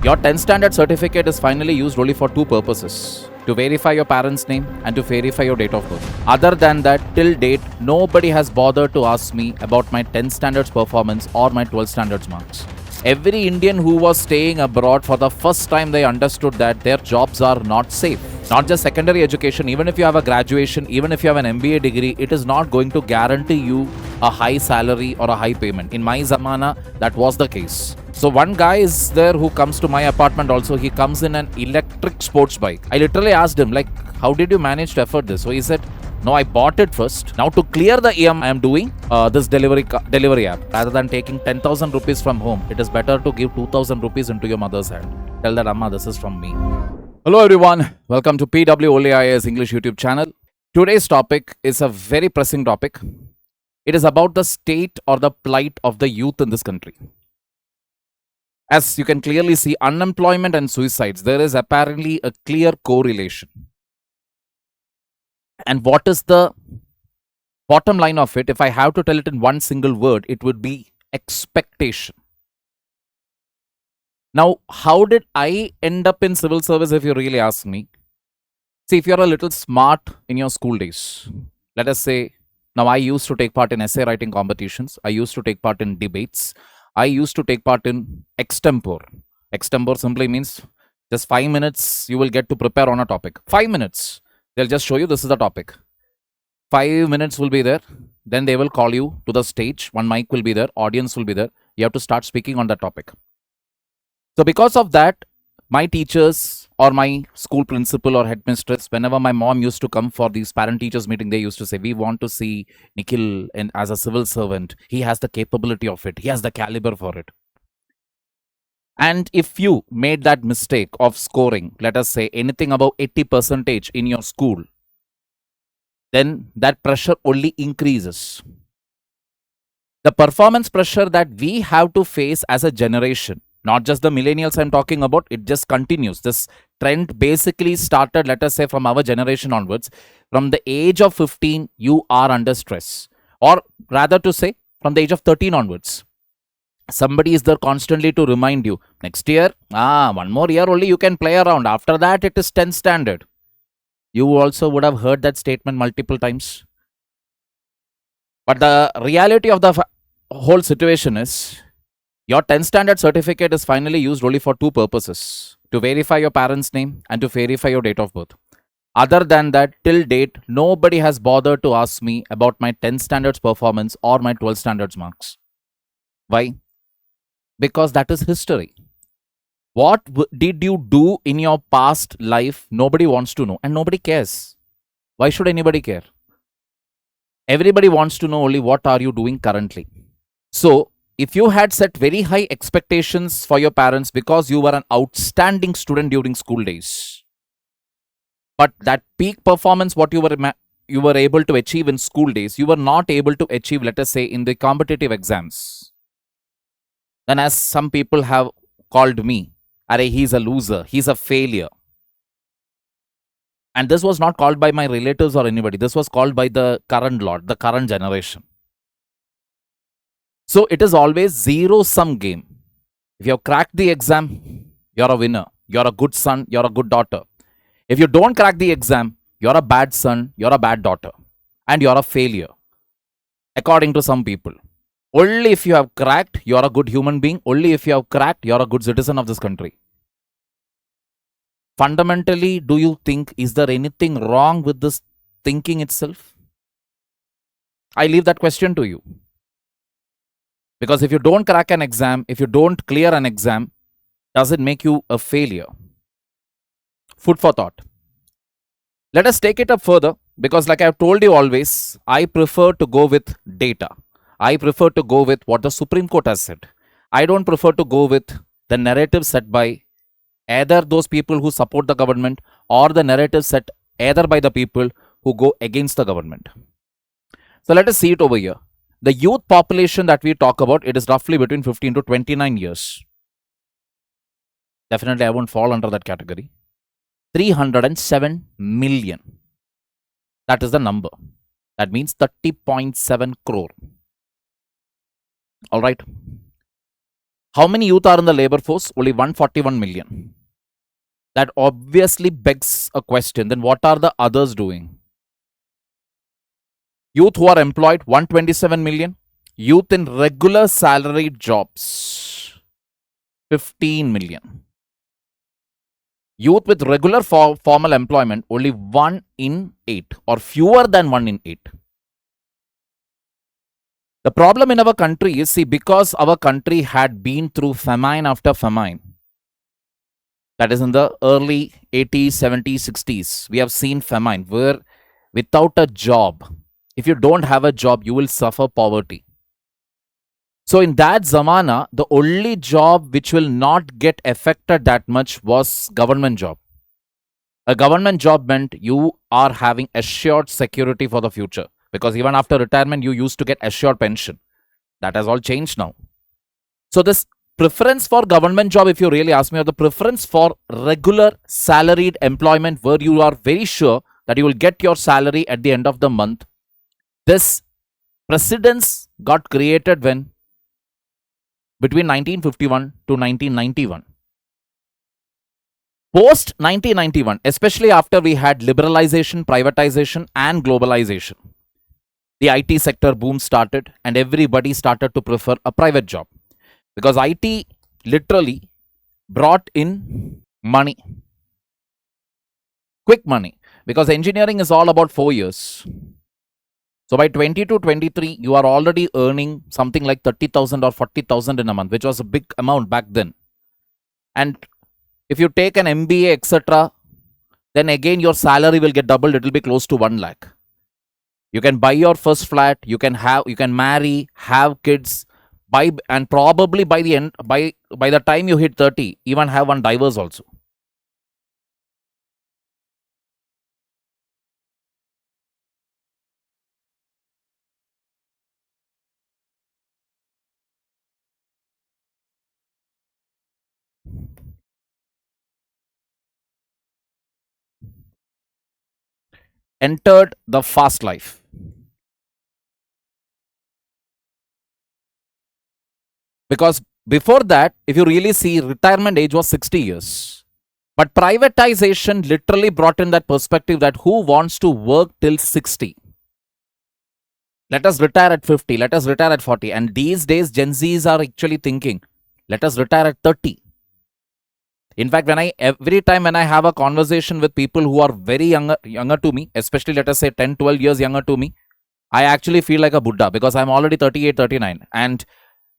Your 10th standard certificate is finally used only for two purposes: to verify your parents' name and to verify your date of birth. Other than that, till date, nobody has bothered to ask me about my 10th standards performance or my 12th standards marks. Every Indian who was staying abroad, for the first time they understood that their jobs are not safe. Not just secondary education, even if you have a graduation, even if you have an MBA degree, it is not going to guarantee you a high salary or a high payment. In my zamana, that was the case. So one guy is there who comes to my apartment also. He comes in an electric sports bike. I literally asked him, like, how did you manage to afford this? So he said, no, I bought it first. Now to clear the EMI, I am doing this delivery app. Rather than taking 10,000 rupees from home, it is better to give 2,000 rupees into your mother's hand. Tell that, Amma, this is from me. Hello everyone. Welcome to PWOLAI's English YouTube channel. Today's topic is a very pressing topic. It is about the state or the plight of the youth in this country. As you can clearly see, unemployment and suicides, there is apparently a clear correlation. And what is the bottom line of it? If I have to tell it in one single word, it would be expectation. Now, how did I end up in civil service, if you really ask me? See, if you're a little smart in your school days, let us say, now I used to take part in essay writing competitions. I used to take part in debates. I used to take part in extempore. Extempore simply means just 5 minutes you will get to prepare on a topic. 5 minutes. They'll just show you this is the topic. 5 minutes will be there. Then they will call you to the stage. One mic will be there. Audience will be there. You have to start speaking on that topic. So because of that, my teachers or my school principal or headmistress, whenever my mom used to come for these parent-teachers meeting, they used to say, we want to see Nikhil as a civil servant. He has the capability of it. He has the caliber for it. And if you made that mistake of scoring, let us say anything above 80% in your school, then that pressure only increases. The performance pressure that we have to face as a generation, not just the millennials I'm talking about, it just continues. This trend basically started, let us say, from our generation onwards. From the age of 15, you are under stress. Or rather to say, from the age of 13 onwards. Somebody is there constantly to remind you, next year, one more year only you can play around. After that, it is 10th standard. You also would have heard that statement multiple times. But the reality of the whole situation is, your 10th standard certificate is finally used only for two purposes: to verify your parents' name and to verify your date of birth. Other than that, till date, nobody has bothered to ask me about my 10th standards performance or my 12th standards marks. Why? Because that is history. What did you do in your past life? Nobody wants to know and nobody cares. Why should anybody care? Everybody wants to know only what are you doing currently. So, if you had set very high expectations for your parents because you were an outstanding student during school days, but that peak performance what you were able to achieve in school days, you were not able to achieve, let us say, in the competitive exams, then as some people have called me, Arey, he's a loser, he's a failure. And this was not called by my relatives or anybody. This was called by the current lot, the current generation. So it is always zero-sum game. If you have cracked the exam, you're a winner. You're a good son, you're a good daughter. If you don't crack the exam, you're a bad son, you're a bad daughter. And you're a failure, according to some people. Only if you have cracked, you're a good human being. Only if you have cracked, you're a good citizen of this country. Fundamentally, do you think, is there anything wrong with this thinking itself? I leave that question to you. Because if you don't crack an exam, if you don't clear an exam, does it make you a failure? Food for thought. Let us take it up further, because like I've told you always, I prefer to go with data. I prefer to go with what the Supreme Court has said. I don't prefer to go with the narrative set by either those people who support the government or the narrative set either by the people who go against the government. So let us see it over here. The youth population that we talk about, it is roughly between 15 to 29 years. Definitely I won't fall under that category. 307 million. That is the number. That means 30.7 crore. Alright. How many youth are in the labor force? Only 141 million. That obviously begs a question. Then what are the others doing? Youth who are employed, 127 million. Youth in regular salaried jobs, 15 million. Youth with regular formal employment, only 1 in 8 or fewer than 1 in 8. The problem in our country is, see, because our country had been through famine after famine, that is in the early 80s, 70s, 60s, we have seen famine where without a job, if you don't have a job, you will suffer poverty. So in that zamana, the only job which will not get affected that much was government job. A government job meant you are having assured security for the future, because even after retirement, you used to get assured pension. That has all changed now. So this preference for government job, if you really ask me, or the preference for regular salaried employment where you are very sure that you will get your salary at the end of the month, this precedence got created when between 1951 to 1991. Post 1991, especially after we had liberalization, privatization, and globalization, the IT sector boom started and everybody started to prefer a private job, because IT literally brought in money, quick money, because engineering is all about 4 years. So by 20 to 23, you are already earning something like 30,000 or 40,000 in a month, which was a big amount back then. And if you take an MBA, etc., then again your salary will get doubled. It will be close to 1 lakh. You can buy your first flat, you can marry, have kids, buy, and probably by the time you hit 30, even have one divorce also. Entered the fast life. Because before that, if you really see, retirement age was 60 years. But privatization literally brought in that perspective that who wants to work till 60? Let us retire at 50, let us retire at 40. And these days, Gen Zs are actually thinking, let us retire at 30. In fact, every time when I have a conversation with people who are very younger to me, especially let us say 10, 12 years younger to me, I actually feel like a Buddha because I'm already 38, 39. And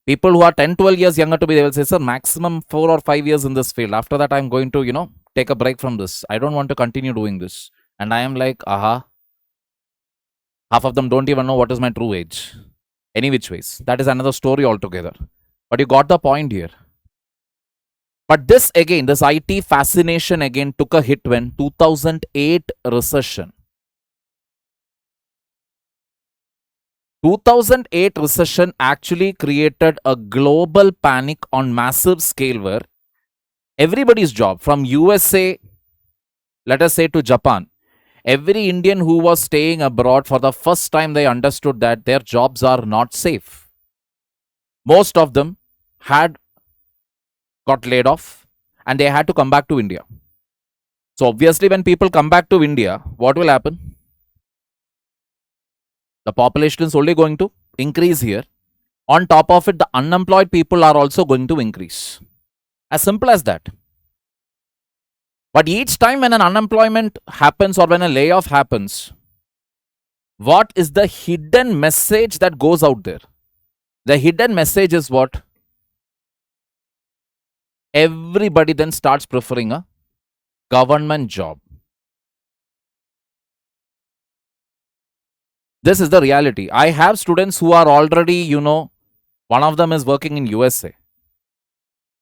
people who are 10, 12 years younger to me, they will say, sir, maximum 4 or 5 years in this field. After that, I'm going to, take a break from this. I don't want to continue doing this. And I am like, aha. Half of them don't even know what is my true age. Any which ways. That is another story altogether. But you got the point here. But this IT fascination again took a hit when 2008 recession. 2008 recession actually created a global panic on massive scale where everybody's job from USA, let us say, to Japan, every Indian who was staying abroad, for the first time they understood that their jobs are not safe. Most of them had got laid off and they had to come back to India. So obviously when people come back to India, what will happen? The population is only going to increase here. On top of it, the unemployed people are also going to increase. As simple as that. But each time when an unemployment happens or when a layoff happens, what is the hidden message that goes out there? The hidden message is what? Everybody then starts preferring a government job. This is the reality. I have students who are already, one of them is working in USA.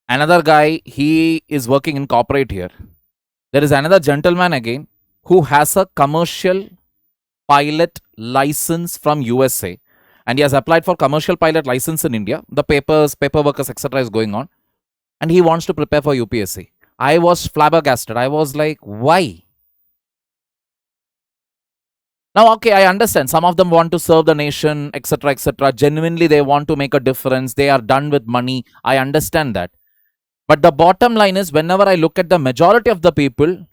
Another guy, he is working in corporate here. There is another gentleman again who has a commercial pilot license from USA and he has applied for commercial pilot license in India. The paperwork, etc. is going on and he wants to prepare for UPSC. I was flabbergasted. I was like, why? Now, okay, I understand. Some of them want to serve the nation, etc., etc. Genuinely, they want to make a difference. They are done with money. I understand that. But the bottom line is, whenever I look at the majority of the people,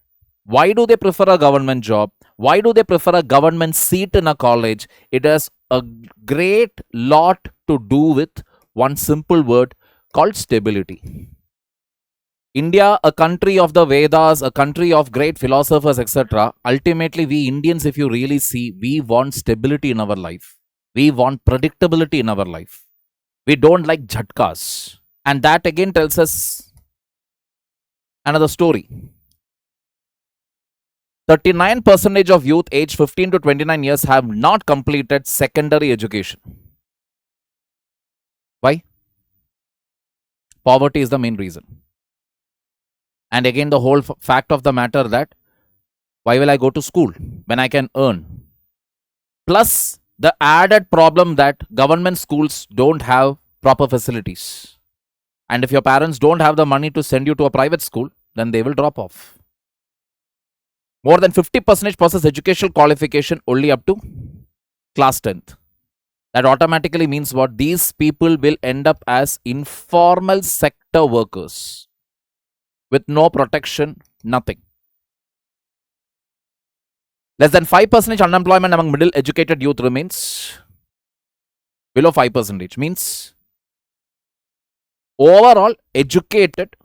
why do they prefer a government job? Why do they prefer a government seat in a college? It has a great lot to do with one simple word called stability. India, a country of the Vedas, a country of great philosophers, etc. Ultimately, we Indians, if you really see, we want stability in our life. We want predictability in our life. We don't like jhatkas. And that again tells us another story. 39% of youth aged 15 to 29 years have not completed secondary education. Why? Poverty is the main reason. And again, the whole fact of the matter that why will I go to school when I can earn? Plus, the added problem that government schools don't have proper facilities. And if your parents don't have the money to send you to a private school, then they will drop off. More than 50% possess educational qualification only up to class 10th. That automatically means what? These people will end up as informal sector workers with no protection, nothing. Less than 5% unemployment among middle educated youth remains below 5%. Means overall educated,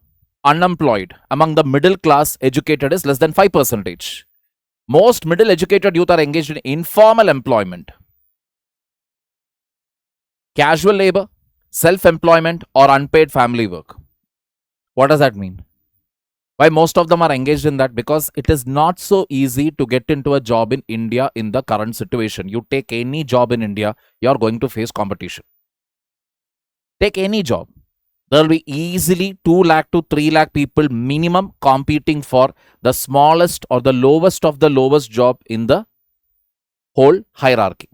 unemployed among the middle class educated is less than 5%. Most middle educated youth are engaged in informal employment, casual labor, self-employment or unpaid family work. What does that mean? Why most of them are engaged in that? Because it is not so easy to get into a job in India in the current situation. You take any job in India, you are going to face competition. Take any job. There will be easily 2 lakh to 3 lakh people minimum competing for the smallest or the lowest of the lowest job in the whole hierarchy.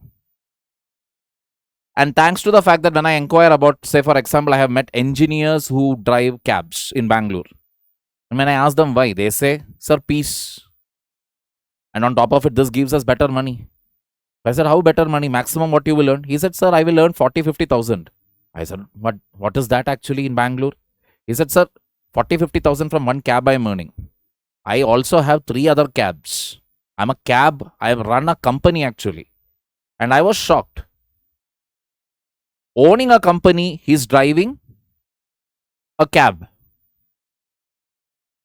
And thanks to the fact that when I inquire about, say for example, I have met engineers who drive cabs in Bangalore. And when I ask them why, they say, sir, peace. And on top of it, this gives us better money. I said, how better money? Maximum what you will earn? He said, sir, I will earn 40-50,000. I said, what is that actually in Bangalore? He said, sir, 40-50,000 from one cab I am earning. I also have 3 other cabs. I'm a cab. I run a company actually. And I was shocked. Owning a company, he's driving a cab.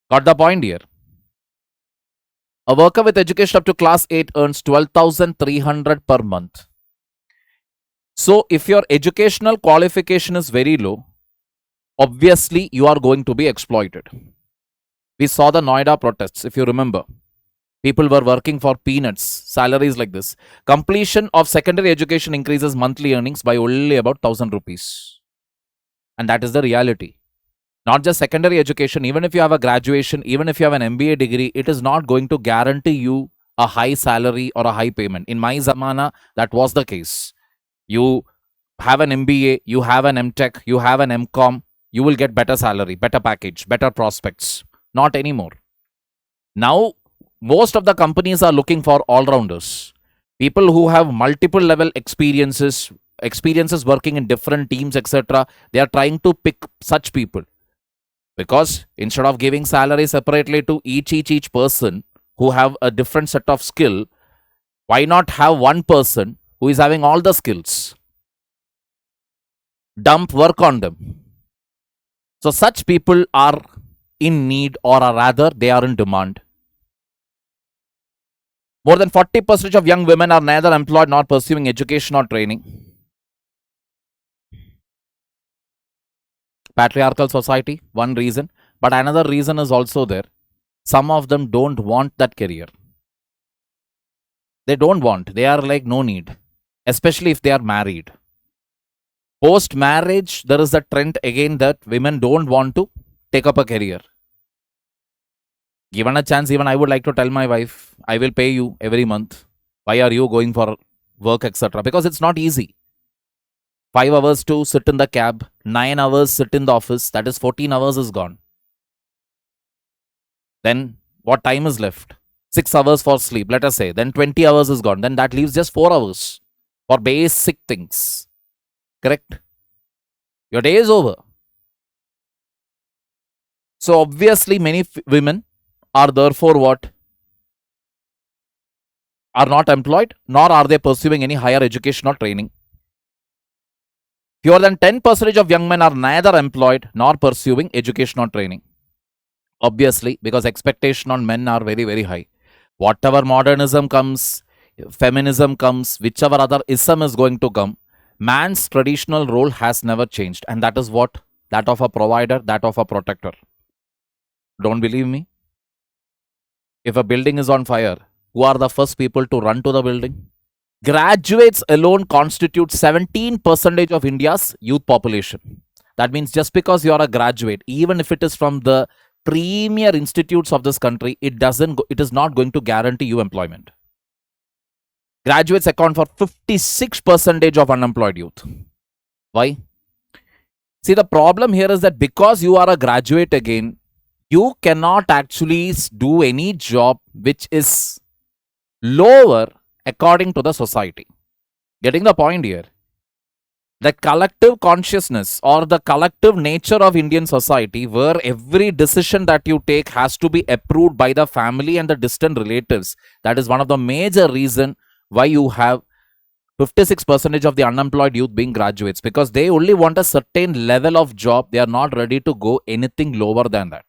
Got the point here? A worker with education up to class 8 earns 12,300 per month. So, if your educational qualification is very low, obviously you are going to be exploited. We saw the Noida protests, if you remember. People were working for peanuts, salaries like this. Completion of secondary education increases monthly earnings by only about 1,000 rupees. And that is the reality. Not just secondary education, even if you have a graduation, even if you have an MBA degree, it is not going to guarantee you a high salary or a high payment. In my zamana, that was the case. You have an MBA, you have an MTech, you have an MCom, you will get better salary, better package, better prospects. Not anymore. Now, most of the companies are looking for all-rounders. People who have multiple level experiences working in different teams, etc. They are trying to pick such people. Because instead of giving salary separately to each person who have a different set of skill, why not have one person who is having all the skills? Dump work on them. So such people are in need, or rather they are in demand. More than 40% of young women are neither employed nor pursuing education or training. Patriarchal society, one reason. But another reason is also there. Some of them don't want that career. They don't want. They are like, no need. Especially if they are married. Post-marriage, there is a trend again that women don't want to take up a career. Given a chance, even I would like to tell my wife, I will pay you every month. Why are you going for work, etc.? Because it's not easy. 5 hours to sit in the cab, 9 hours sit in the office, that is 14 hours is gone. Then what time is left? 6 hours for sleep, let us say, then 20 hours is gone. Then that leaves just 4 hours for basic things. Correct? Your day is over. So obviously, many women are therefore what? Are not employed, nor are they pursuing any higher education or training. Fewer than 10% of young men are neither employed nor pursuing education or training. Obviously, because expectation on men are very, very high. Whatever modernism comes, feminism comes, whichever other ism is going to come, man's traditional role has never changed. And that is what? That of a provider, that of a protector. Don't believe me? If a building is on fire, who are the first people to run to the building? Graduates alone constitute 17% of India's youth population. That means just because you are a graduate, even if it is from the premier institutes of this country, it is not going to guarantee you employment. Graduates account for 56% of unemployed youth. Why? See, the problem here is that because you are a graduate again, you cannot actually do any job which is lower according to the society. Getting the point here? The collective consciousness or the collective nature of Indian society, where every decision that you take has to be approved by the family and the distant relatives. That is one of the major reasons why you have 56% of the unemployed youth being graduates, because they only want a certain level of job. They are not ready to go anything lower than that.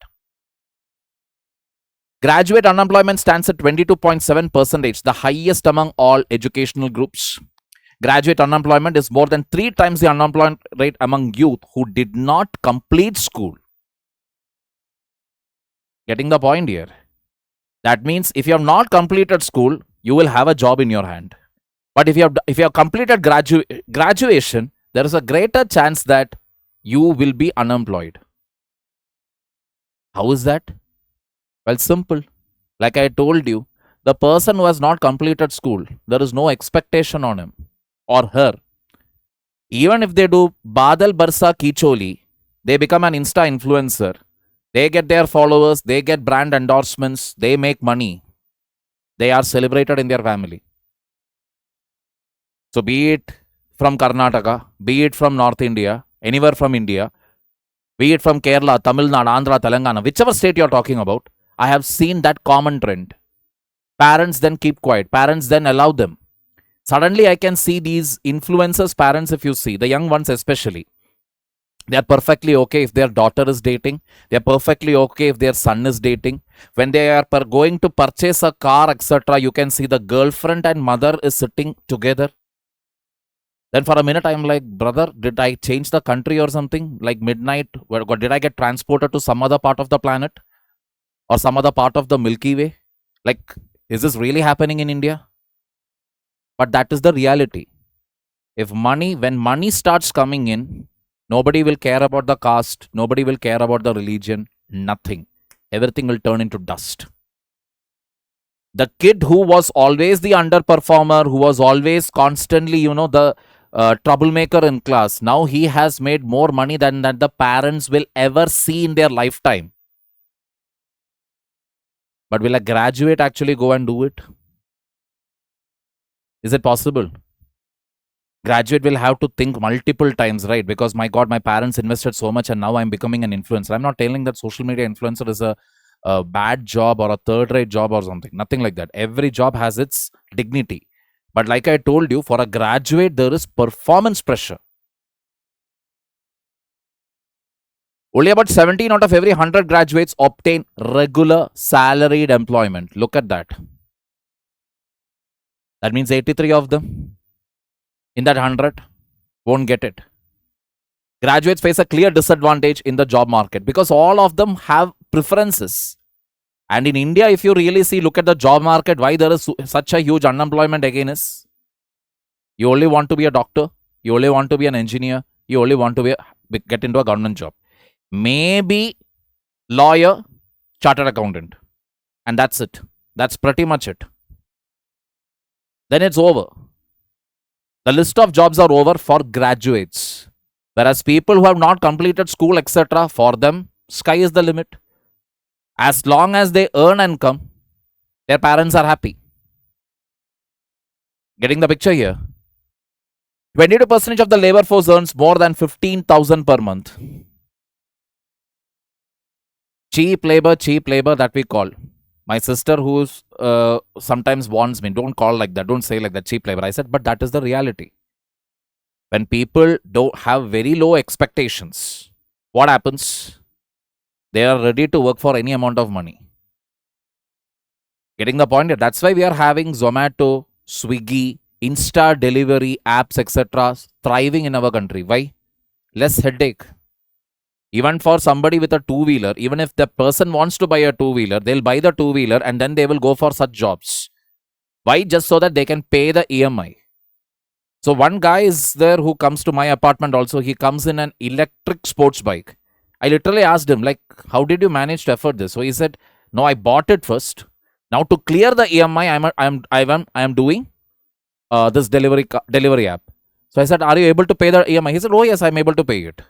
Graduate unemployment stands at 22.7%, the highest among all educational groups. Graduate unemployment is more than 3 times the unemployment rate among youth who did not complete school. Getting the point here? That means if you have not completed school, you will have a job in your hand. But if you have completed graduation, there is a greater chance that you will be unemployed. How is that? Well, simple. Like I told you, the person who has not completed school, there is no expectation on him or her. Even if they do Badal Barsa Kicholi, they become an Insta influencer. They get their followers, they get brand endorsements, they make money. They are celebrated in their family. So be it from Karnataka, be it from North India, anywhere from India, be it from Kerala, Tamil Nadu, Andhra, Telangana, whichever state you are talking about, I have seen that common trend. Parents then keep quiet. Parents then allow them. Suddenly, I can see these influencers' parents, if you see, the young ones especially. They are perfectly okay if their daughter is dating. They are perfectly okay if their son is dating. When they are going to purchase a car, etc., you can see the girlfriend and mother is sitting together. Then for a minute, I'm like, brother, did I change the country or something? Like midnight, did I get transported to some other part of the planet? Or some other part of the Milky Way? Like, is this really happening in India? But that is the reality. When money starts coming in, nobody will care about the caste, nobody will care about the religion, nothing. Everything will turn into dust. The kid who was always the underperformer, who was always constantly, the troublemaker in class, now he has made more money than that the parents will ever see in their lifetime. But will a graduate actually go and do it? Is it possible? Graduate will have to think multiple times, right? Because my God, my parents invested so much and now I'm becoming an influencer. I'm not telling that social media influencer is a bad job or a third-rate job or something. Nothing like that. Every job has its dignity. But like I told you, for a graduate, there is performance pressure. Only about 17 out of every 100 graduates obtain regular salaried employment. Look at that. That means 83 of them in that 100 won't get it. Graduates face a clear disadvantage in the job market because all of them have preferences. And in India, if you really see, look at the job market, why there is such a huge unemployment again is, you only want to be a doctor, you only want to be an engineer, you only want to get into a government job. Maybe lawyer, chartered accountant. And that's it. That's pretty much it. Then it's over. The list of jobs are over for graduates. Whereas people who have not completed school, etc., for them, sky is the limit. As long as they earn income, Their parents are happy. Getting the picture here? 22% of the labor force earns more than 15,000 per month. Cheap labor that we call. My sister, who's sometimes warns me, don't call like that, don't say like that, cheap labor. I said, but that is the reality. When people don't have very low expectations, what happens? They are ready to work for any amount of money. Getting the point? That's why we are having Zomato, Swiggy, Insta delivery apps, etc. thriving in our country. Why? Less headache. Even for somebody with a two-wheeler, even if the person wants to buy a two-wheeler, they'll buy the two-wheeler and then they will go for such jobs. Why? Just so that they can pay the EMI. So one guy is there who comes to my apartment also. He comes in an electric sports bike. I literally asked him, like, how did you manage to afford this? So he said, no, I bought it first. Now to clear the EMI, I am doing this delivery app. So I said, are you able to pay the EMI? He said, oh yes, I'm able to pay it.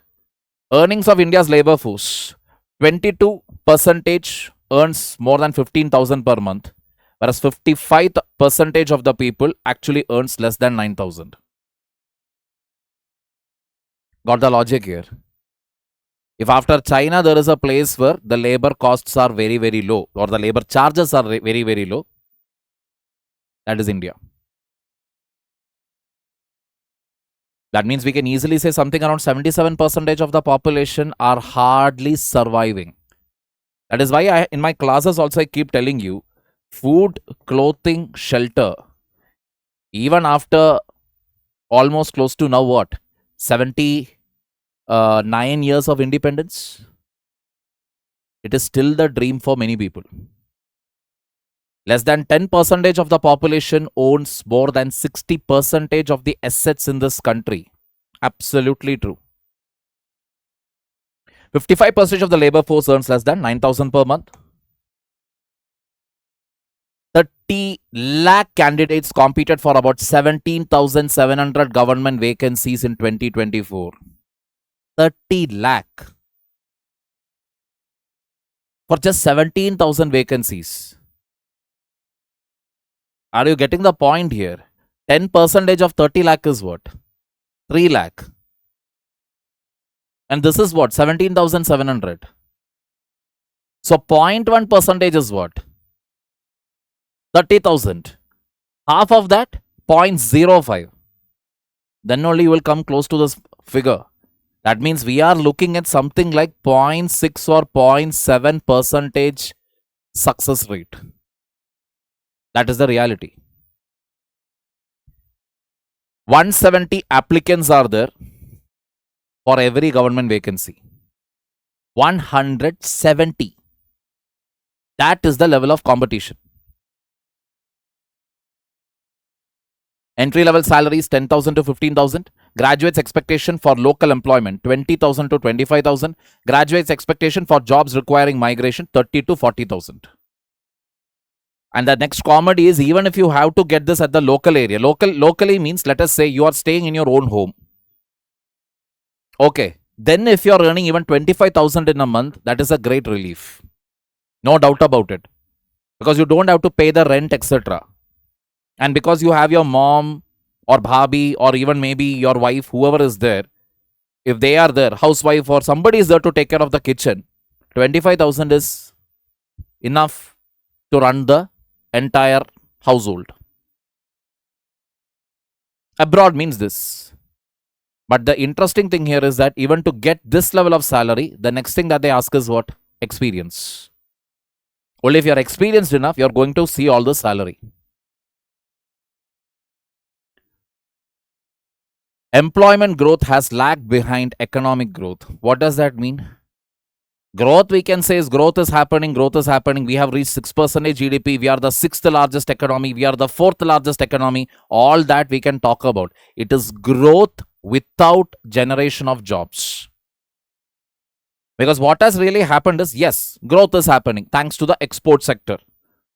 Earnings of India's labor force, 22% earns more than 15,000 per month, whereas 55% of the people actually earns less than 9,000. Got the logic here? If after China there is a place where the labor costs are very, very low, or the labor charges are very, very low, that is India. That means we can easily say something around 77% of the population are hardly surviving. That is why in my classes also I keep telling you, food, clothing, shelter, even after almost close to now what? 79 years of independence, it is still the dream for many people. Less than 10% of the population owns more than 60% of the assets in this country. Absolutely true. 55% of the labor force earns less than 9,000 per month. 30 lakh candidates competed for about 17,700 government vacancies in 2024. 30 lakh. For just 17,000 vacancies. Are you getting the point here? 10% of 30 lakh is what? 3 lakh. And this is what? 17,700. So 0.1% is what? 30,000. Half of that? 0.05. Then only you will come close to this figure. That means we are looking at something like 0.6 or 0.7% success rate. That is the reality. 170 applicants are there for every government vacancy. 170. That is the level of competition. Entry level salaries 10,000 to 15,000. Graduates expectation for local employment 20,000 to 25,000. Graduates expectation for jobs requiring migration 30 to 40,000. And the next comedy is, even if you have to get this at the local area, locally means, let us say you are staying in your own home. Okay, then if you are earning even 25,000 in a month, that is a great relief. No doubt about it. Because you don't have to pay the rent, etc. And because you have your mom or bhabi or even maybe your wife, whoever is there, if they are there, housewife or somebody is there to take care of the kitchen, 25,000 is enough to run the entire household. Abroad means this. But the interesting thing here is that even to get this level of salary, the next thing that they ask is what? Experience. Only if you are experienced enough, you are going to see all the salary. Employment growth has lagged behind economic growth. What does that mean? Growth, we can say, is growth is happening. We have reached 6% GDP. We are the 6th largest economy. We are the 4th largest economy. All that we can talk about. It is growth without generation of jobs. Because what has really happened is, yes, growth is happening thanks to the export sector.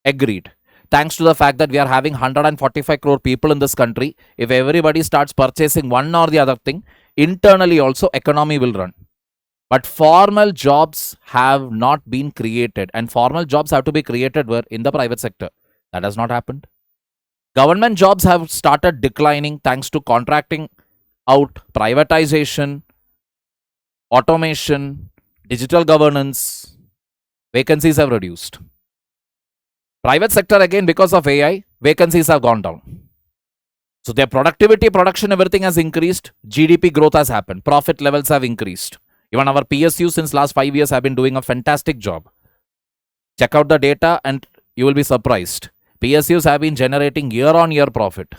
Agreed. Thanks to the fact that we are having 145 crore people in this country. If everybody starts purchasing one or the other thing, internally also economy will run. But formal jobs have not been created, and formal jobs have to be created where? In the private sector. That has not happened. Government jobs have started declining thanks to contracting out, privatization, automation, digital governance. Vacancies have reduced. Private sector, again, because of AI, vacancies have gone down. So their productivity, production, everything has increased. GDP growth has happened. Profit levels have increased. Even our PSUs since last 5 years have been doing a fantastic job. Check out the data and you will be surprised. PSUs have been generating year on year profit.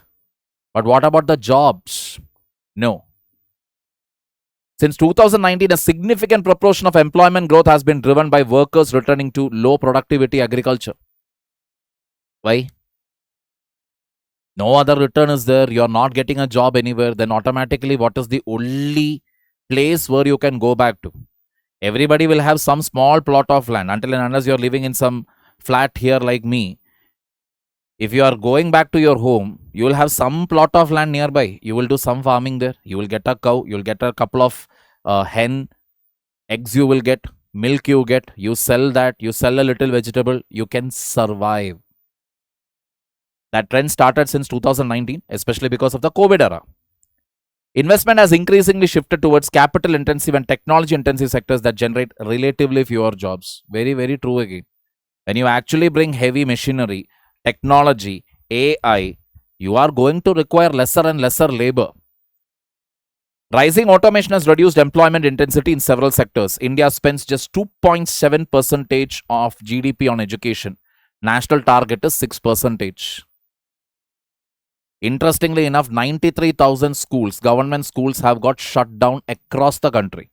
But what about the jobs? No. Since 2019, a significant proportion of employment growth has been driven by workers returning to low productivity agriculture. Why? No other return is there. You're not getting a job anywhere. Then automatically, what is the only place where you can go back to? Everybody will have some small plot of land until and unless you're living in some flat here like me. If you are going back to your home, you will have some plot of land nearby. You will do some farming there. You will get a cow. You will get a couple of hen eggs. You will get milk. You get. You sell that. You sell a little vegetable. You can survive. That trend started since 2019, especially because of the COVID era. Investment has increasingly shifted towards capital intensive and technology intensive sectors that generate relatively fewer jobs. Very, very true again. When you actually bring heavy machinery, technology, AI, you are going to require lesser and lesser labor. Rising automation has reduced employment intensity in several sectors. India spends just 2.7% of GDP on education. National target is 6%. Interestingly enough, 93,000 schools, government schools, have got shut down across the country.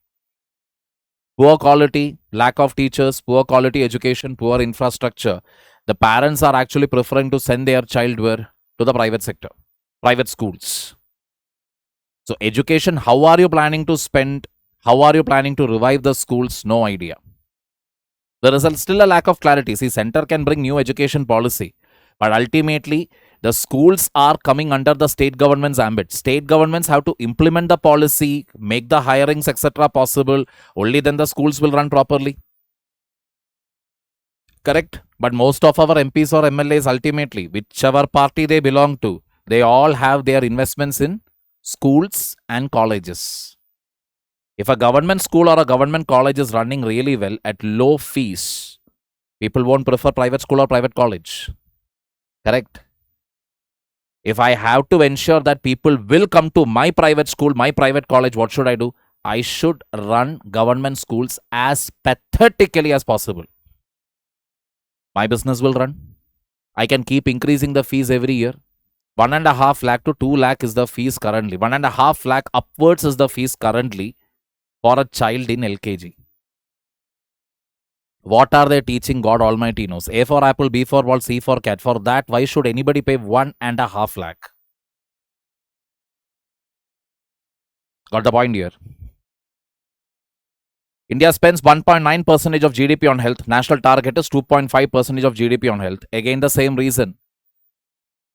Poor quality, lack of teachers, poor quality education, poor infrastructure. The parents are actually preferring to send their child where? To the private sector, private schools. So education, how are you planning to spend? How are you planning to revive the schools? No idea. There is still a lack of clarity. See, center can bring new education policy, but ultimately the schools are coming under the state government's ambit. State governments have to implement the policy, make the hirings, etc. possible. Only then the schools will run properly. Correct? But most of our MPs or MLAs, ultimately, whichever party they belong to, they all have their investments in schools and colleges. If a government school or a government college is running really well at low fees, people won't prefer private school or private college. Correct? If I have to ensure that people will come to my private school, my private college, what should I do? I should run government schools as pathetically as possible. My business will run. I can keep increasing the fees every year. 1.5 lakh to 2 lakh is the fees currently. 1.5 lakh upwards is the fees currently for a child in LKG. What are they teaching? God Almighty knows. A for apple, B for ball, C for cat. For that, why should anybody pay 1.5 lakh? Got the point here. India spends 1.9% of GDP on health. National target is 2.5% of GDP on health. Again, the same reason.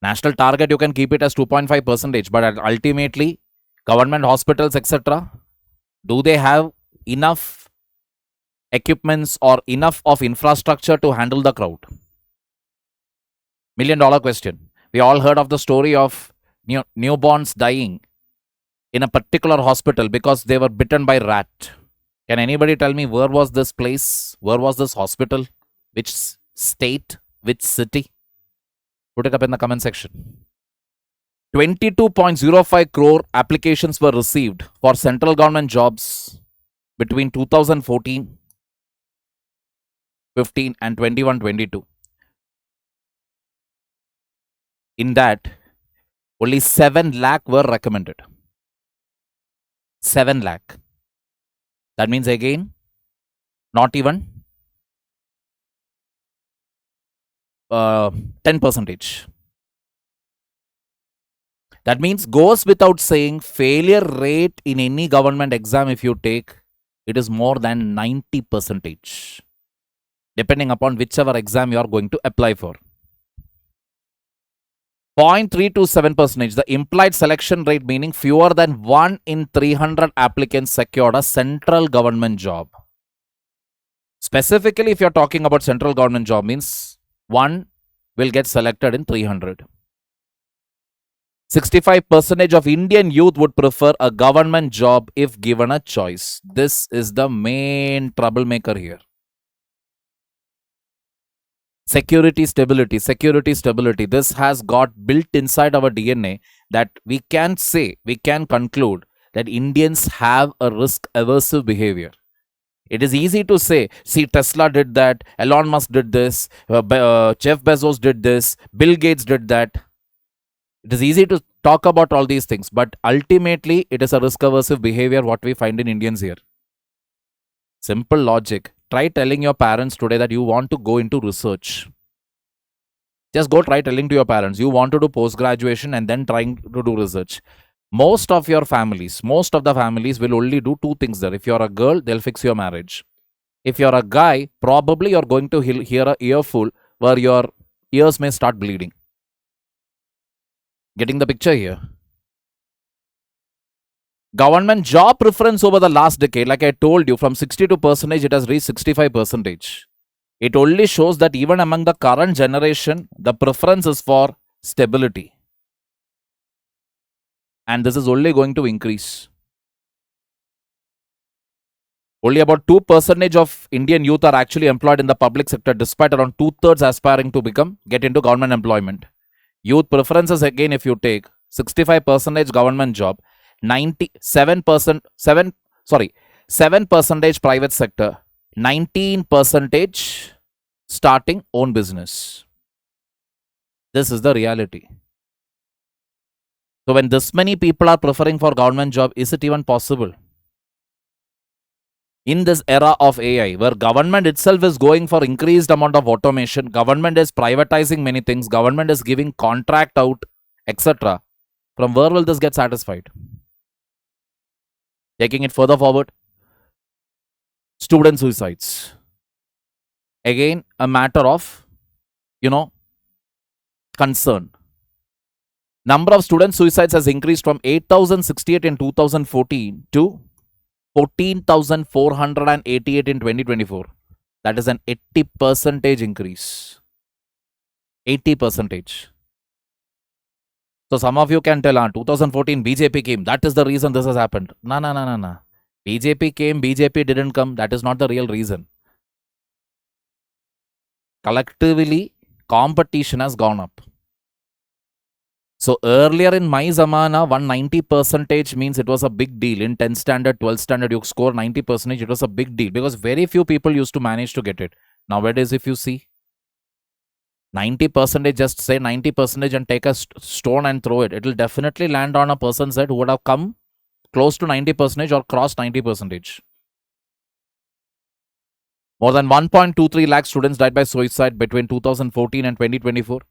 National target, you can keep it as 2.5%, but ultimately, government hospitals, etc., do they have enough equipments or enough of infrastructure to handle the crowd? $1 million question. We all heard of the story of newborns dying in a particular hospital because they were bitten by rat. Can anybody tell me where was this place? Where was this hospital? Which state? Which city? Put it up in the comment section. 22.05 crore applications were received for central government jobs between 2014 15 and 21-22. In that, only 7 lakh were recommended. 7 lakh. That means again, not even 10%. That means, goes without saying, failure rate in any government exam, if you take, it is more than 90%. Depending upon whichever exam you are going to apply for. 0.327%, the implied selection rate, meaning fewer than 1 in 300 applicants secured a central government job. Specifically, if you're talking about central government job, means 1 will get selected in 300. 65% of Indian youth would prefer a government job if given a choice. This is the main troublemaker here. Security, stability, security, stability. This has got built inside our DNA that we can say, we can conclude that Indians have a risk aversive behavior. It is easy to say, see, Tesla did that, Elon Musk did this, Jeff Bezos did this, Bill Gates did that. It is easy to talk about all these things, but ultimately, it is a risk aversive behavior what we find in Indians here. Simple logic. Try telling your parents today that you want to go into research. Just go try telling to your parents you want to do post graduation and then trying to do research. Most of the families will only do two things there. If you're a girl, they'll fix your marriage. If you're a guy, probably you're going to hear a earful where your ears may start bleeding. Getting the picture here? Government job preference over the last decade, like I told you, from 62%, it has reached 65%. It only shows that even among the current generation, the preference is for stability. And this is only going to increase. Only about 2% of Indian youth are actually employed in the public sector, despite around 2/3 aspiring to get into government employment. Youth preferences, again, if you take 65% government job, 7% private sector, 19% starting own business. This is the reality. So when this many people are preferring for government job, is it even possible? In this era of AI, where government itself is going for increased amount of automation, government is privatizing many things, government is giving contract out, etc. From where will this get satisfied? Taking it further forward, student suicides. Again, a matter of, concern. Number of student suicides has increased from 8,068 in 2014 to 14,488 in 2024. That is an 80% increase. 80%. So some of you can tell, 2014 BJP came. That is the reason this has happened. No. BJP came, BJP didn't come. That is not the real reason. Collectively, competition has gone up. So earlier in my zamana, 190% means it was a big deal. In 10th standard, 12th standard, you score 90%, it was a big deal because very few people used to manage to get it. Nowadays, if you see, 90%, just say 90% and take a stone and throw it. It will definitely land on a person's head who would have come close to 90% or crossed 90%. More than 1.23 lakh students died by suicide between 2014 and 2024.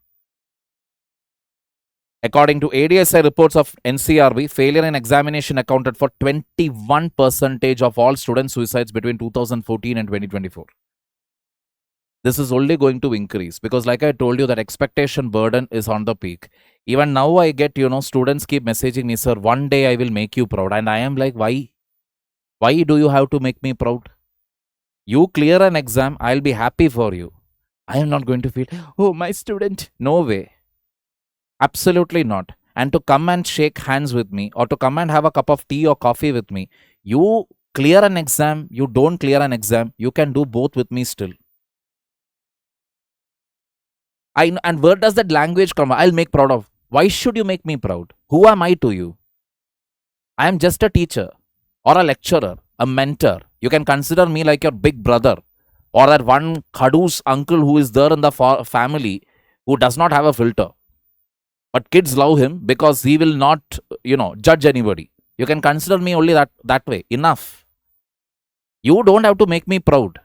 According to ADSI reports of NCRB, failure in examination accounted for 21% of all student suicides between 2014 and 2024. This is only going to increase because, like I told you, that expectation burden is on the peak. Even now I get, students keep messaging me, sir, one day I will make you proud. And I am like, why? Why do you have to make me proud? You clear an exam, I'll be happy for you. I am not going to feel, oh, my student. No way. Absolutely not. And to come and shake hands with me or to come and have a cup of tea or coffee with me, you clear an exam, you don't clear an exam, you can do both with me still. And where does that language come? I'll make proud of. Why should you make me proud? Who am I to you? I am just a teacher or a lecturer, a mentor. You can consider me like your big brother or that one Khadu's uncle who is there in the family who does not have a filter. But kids love him because he will not, judge anybody. You can consider me only that way. Enough. You don't have to make me proud.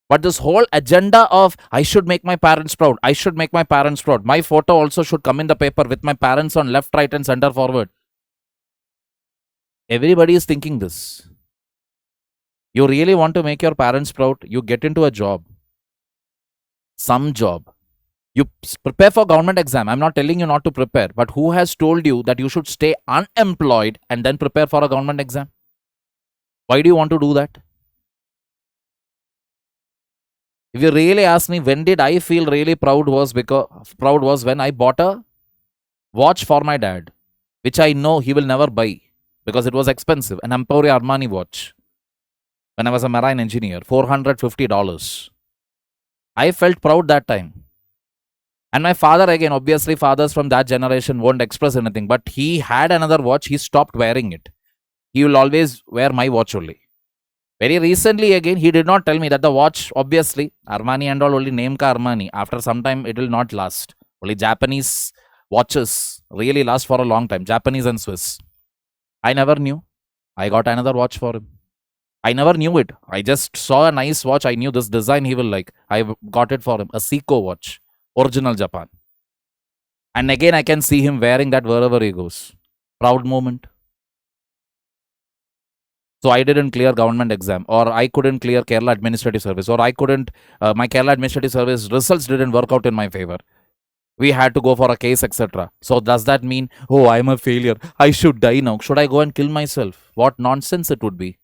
But this whole agenda of I should make my parents proud. I should make my parents proud. My photo also should come in the paper with my parents on left, right and center forward. Everybody is thinking this. You really want to make your parents proud? You get into a job. Some job. You prepare for government exam. I'm not telling you not to prepare. But who has told you that you should stay unemployed and then prepare for a government exam? Why do you want to do that? If you really ask me, when did I feel really proud was when I bought a watch for my dad, which I know he will never buy because it was expensive, an Emporio Armani watch. When I was a marine engineer, $450. I felt proud that time. And my father, again, obviously, fathers from that generation won't express anything, but he had another watch. He stopped wearing it. He will always wear my watch only. Very recently, again, he did not tell me that the watch, obviously, Armani and all, only name ka Armani. After some time, it will not last. Only Japanese watches really last for a long time. Japanese and Swiss. I never knew. I got another watch for him. I never knew it. I just saw a nice watch. I knew this design he will like. I got it for him. A Seiko watch. Original Japan. And again, I can see him wearing that wherever he goes. Proud moment. So I didn't clear government exam, or I couldn't clear Kerala Administrative Service, or I couldn't, my Kerala Administrative Service results didn't work out in my favor. We had to go for a case, etc. So does that mean, oh, I'm a failure, I should die now? Should I go and kill myself? What nonsense it would be.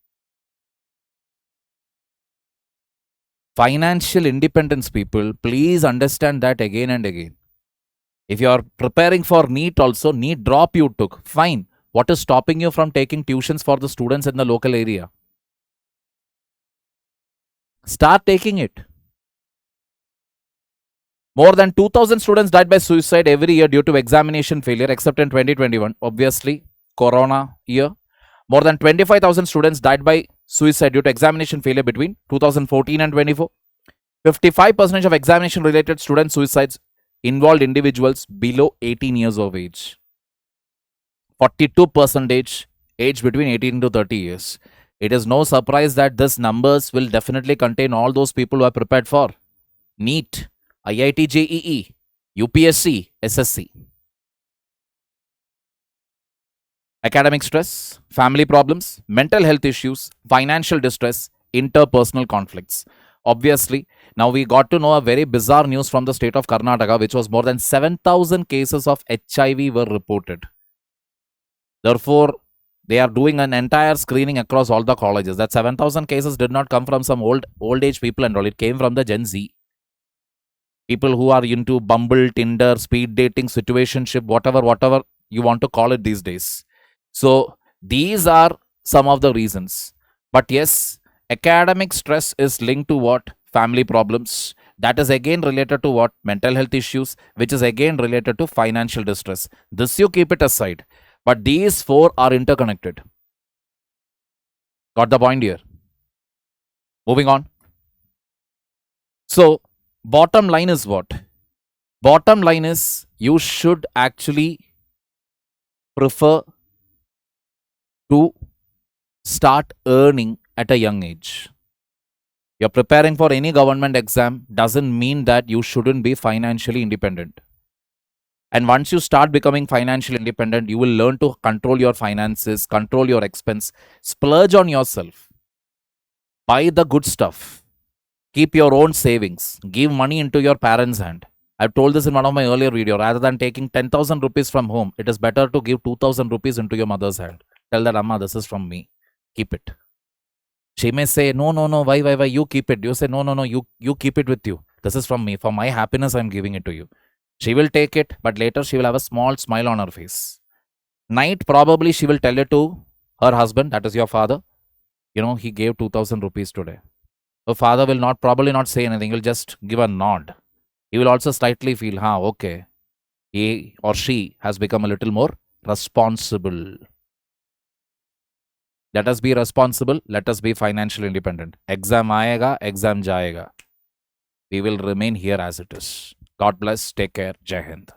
Financial independence, people, please understand that again and again. If you are preparing for NEET also, NEET drop you took, fine. What is stopping you from taking tuitions for the students in the local area? Start taking it. More than 2,000 students died by suicide every year due to examination failure, except in 2021. Obviously, Corona year. More than 25,000 students died by suicide due to examination failure between 2014 and 24. 55% of examination-related student suicides involved individuals below 18 years of age. 42% age between 18 to 30 years. It is no surprise that these numbers will definitely contain all those people who are prepared for NEET, IIT JEE, UPSC, SSC. Academic stress, family problems, mental health issues, financial distress, interpersonal conflicts. Obviously, now we got to know a very bizarre news from the state of Karnataka, which was more than 7,000 cases of HIV were reported. Therefore, they are doing an entire screening across all the colleges. That 7,000 cases did not come from some old age people and all. It came from the Gen Z. People who are into Bumble, Tinder, speed dating, situationship, whatever you want to call it these days. So, these are some of the reasons. But yes, academic stress is linked to what? Family problems. That is again related to what? Mental health issues, which is again related to financial distress. This you keep it aside. But these four are interconnected. Got the point here? Moving on. So, bottom line is what? Bottom line is you should actually prefer to start earning at a young age. You're preparing for any government exam doesn't mean that you shouldn't be financially independent. And once you start becoming financially independent, you will learn to control your finances, control your expense, splurge on yourself, buy the good stuff, keep your own savings, give money into your parents' hand. I've told this in one of my earlier videos. Rather than taking 10,000 rupees from home, it is better to give 2,000 rupees into your mother's hand. Tell that, Amma, this is from me. Keep it. She may say, no, why, you keep it. You say, no, you keep it with you. This is from me. For my happiness, I'm giving it to you. She will take it, but later she will have a small smile on her face. Night, probably she will tell it to her husband, that is your father. You know, he gave 2,000 rupees today. The father will probably not say anything. He will just give a nod. He will also slightly feel, okay. He or she has become a little more responsible. Let us be responsible. Let us be financially independent. Exam aayega, exam jayega. We will remain here as it is. God bless. Take care. Jai Hind.